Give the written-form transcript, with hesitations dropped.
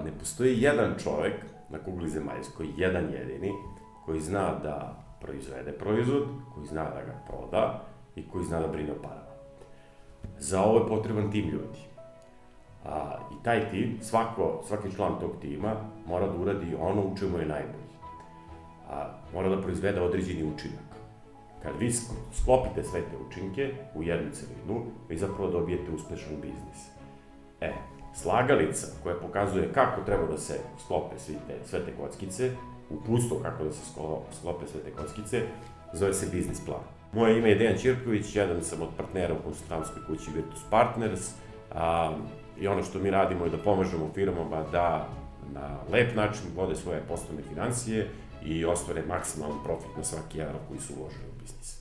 ne postoji jedan čovek na kugli zemaljskoj, jedan jedini, koji zna da proizvede proizvod, koji zna da ga proda i koji zna da brine o parama. Za ovo je potreban tim ljudi. I taj tim, svaki član tog tima mora da uradi ono u čemu je najbolji. Mora da proizvede određeni učinak. Kad vi sklopite sve te učinke u jednu celinu, vi zapravo dobijete uspešan biznis. Slagalica koja pokazuje kako treba da se sklope sve te kockice, uputstvo kako da se sklope sve te kockice, zove se biznis plan. Moje ime je Dejan Ćirković, jedan sam od partnera u konsultantskoj kući Virtus Partners, i ono što mi radimo je da pomažemo firmama da na lep način vode svoje poslovne financije i ostvare maksimalan profit na svaki evro koji su uložili u biznis.